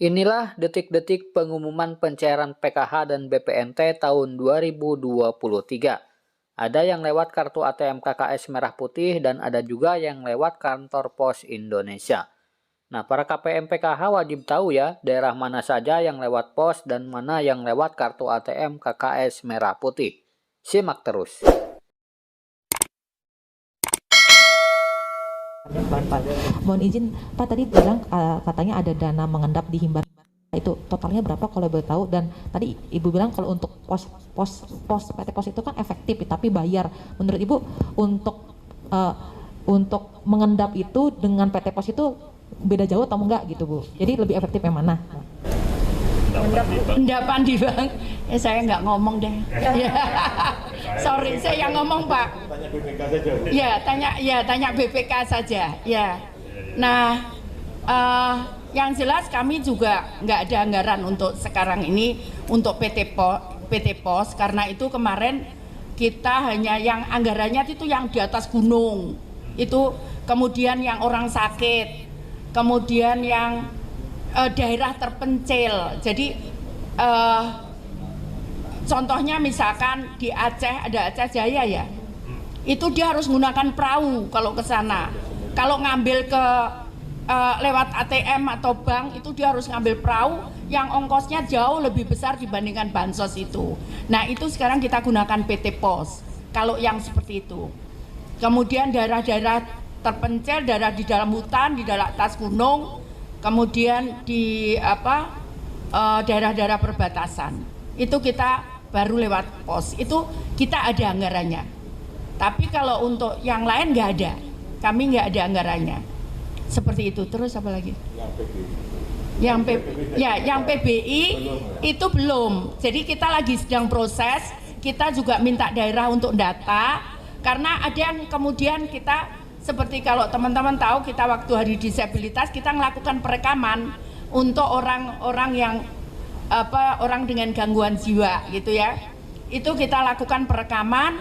Inilah detik-detik pengumuman pencairan PKH dan BPNT tahun 2023. Ada yang lewat kartu ATM KKS Merah Putih dan ada juga yang lewat kantor pos Indonesia. Nah, para KPM PKH wajib tahu ya daerah mana saja yang lewat pos dan mana yang lewat kartu ATM KKS Merah Putih. Simak terus. Mohon izin Pak, tadi bilang katanya ada dana mengendap di Himbar, itu totalnya berapa kalau boleh tahu? Dan tadi Ibu bilang kalau untuk PT Pos itu kan efektif tapi bayar. Menurut Ibu untuk mengendap itu dengan PT Pos itu beda jauh atau enggak gitu Bu? Jadi lebih efektif yang mana? Endapan di bank. Saya nggak ngomong deh. Sorry, saya yang ngomong Pak. Tanya BPK saja. Tanya BPK saja. Ya. Nah, yang jelas kami juga nggak ada anggaran untuk sekarang ini untuk PT Pos karena itu kemarin kita hanya yang anggarannya itu yang di atas gunung itu, kemudian yang orang sakit, kemudian yang daerah terpencil. Jadi contohnya misalkan di Aceh ada Aceh Jaya ya, itu dia harus menggunakan perahu kalau ke sana. Kalau ngambil ke lewat ATM atau bank itu dia harus ngambil perahu yang ongkosnya jauh lebih besar dibandingkan bansos itu. Nah itu sekarang kita gunakan PT Pos kalau yang seperti itu. Kemudian daerah-daerah terpencil, daerah di dalam hutan, di dalam atas gunung, kemudian di daerah-daerah perbatasan itu kita baru lewat pos, itu kita ada anggarannya. Tapi kalau untuk yang lain nggak ada, kami nggak ada anggarannya. Seperti itu. Terus apa lagi? Yang PBI itu belum. Jadi kita lagi sedang proses. Kita juga minta daerah untuk data karena ada yang kemudian kita, seperti kalau teman-teman tahu, kita waktu hari disabilitas kita melakukan perekaman untuk orang-orang yang orang dengan gangguan jiwa gitu ya. Itu kita lakukan perekaman.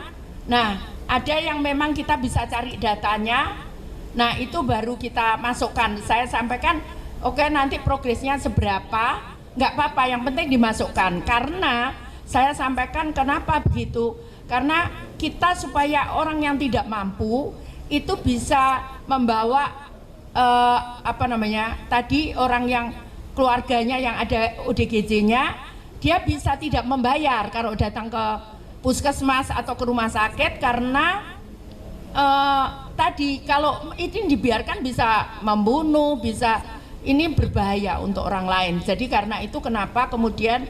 Nah, ada yang memang kita bisa cari datanya. Nah, itu baru kita masukkan. Saya sampaikan, oke, nanti progresnya seberapa, nggak apa-apa, yang penting dimasukkan. Karena saya sampaikan kenapa begitu? Karena kita supaya orang yang tidak mampu itu bisa membawa tadi orang yang keluarganya yang ada ODGJ-nya, dia bisa tidak membayar kalau datang ke puskesmas atau ke rumah sakit karena tadi kalau ini dibiarkan bisa membunuh, bisa ini berbahaya untuk orang lain. Jadi karena itu kenapa kemudian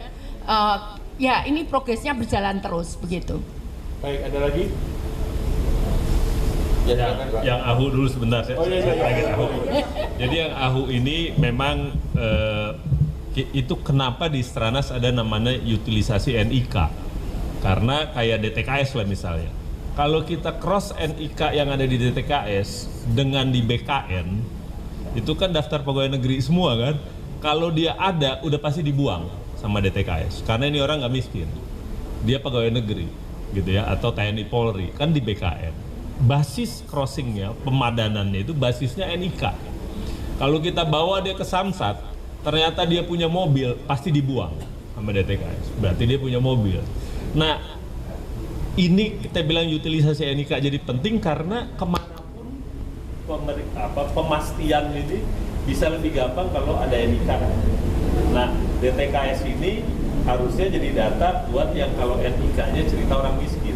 ya ini progresnya berjalan terus begitu. Baik, ada lagi? Yang AHU dulu sebentar. AHU. Jadi yang AHU ini memang itu kenapa di Stranas ada namanya utilisasi NIK, karena kayak DTKS lah misalnya. Kalau kita cross NIK yang ada di DTKS dengan di BKN, itu kan daftar pegawai negeri semua kan. Kalau dia ada, udah pasti dibuang sama DTKS, karena ini orang nggak miskin, dia pegawai negeri gitu ya, atau TNI Polri kan di BKN. Basis crossingnya, pemadanannya itu basisnya NIK. Kalau kita bawa dia ke Samsat, ternyata dia punya mobil, pasti dibuang sama DTKS, berarti dia punya mobil. Nah, ini kita bilang utilisasi NIK jadi penting karena kemanapun pemastian ini bisa lebih gampang kalau ada NIK. Nah, DTKS ini harusnya jadi data buat yang kalau NIK-nya cerita orang miskin.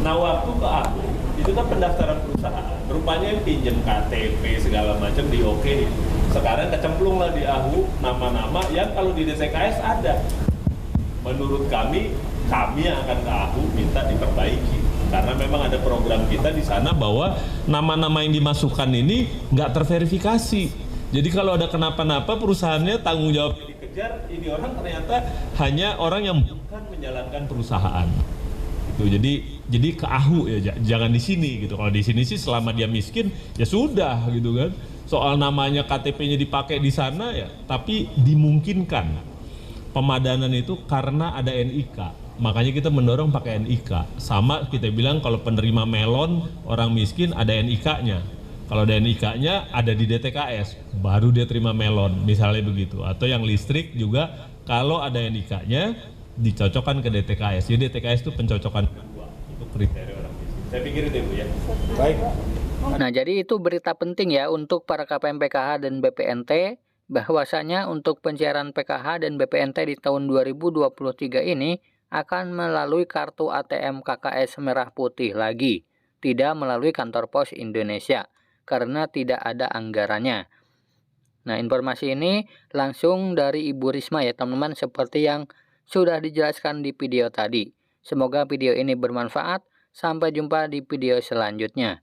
Nah, waktu ke aku itu kan pendaftaran perusahaan, rupanya yang pinjem KTP segala macam di oke. Sekarang kecemplung lah di AHU nama-nama yang kalau di DTKS ada. Menurut kami yang akan ke AHU minta diperbaiki karena memang ada program kita di sana bahwa nama-nama yang dimasukkan ini nggak terverifikasi. Jadi kalau ada kenapa-napa perusahaannya tanggung jawabnya dikejar, ini orang ternyata hanya orang yang bukan menjalankan perusahaan. Itu jadi ke AHU ya, jangan di sini gitu. Kalau di sini sih selama dia miskin ya sudah gitu kan. Soal namanya KTP-nya dipakai di sana ya, tapi dimungkinkan pemadanan itu karena ada NIK. Makanya kita mendorong pakai NIK. Sama kita bilang kalau penerima melon orang miskin ada NIK-nya. Kalau ada NIK-nya ada di DTKS, baru dia terima melon, misalnya begitu. Atau yang listrik juga kalau ada NIK-nya dicocokkan ke DTKS. Jadi DTKS itu pencocokan kedua untuk kriteria orang miskin. Saya pikir itu Bu ya. Baik. Nah, jadi itu berita penting ya untuk para KPM PKH dan BPNT, bahwasanya untuk pencairan PKH dan BPNT di tahun 2023 ini akan melalui kartu ATM KKS Merah Putih lagi, tidak melalui kantor pos Indonesia, karena tidak ada anggarannya. Nah, informasi ini langsung dari Ibu Risma ya teman-teman, seperti yang sudah dijelaskan di video tadi. Semoga video ini bermanfaat. Sampai jumpa di video selanjutnya.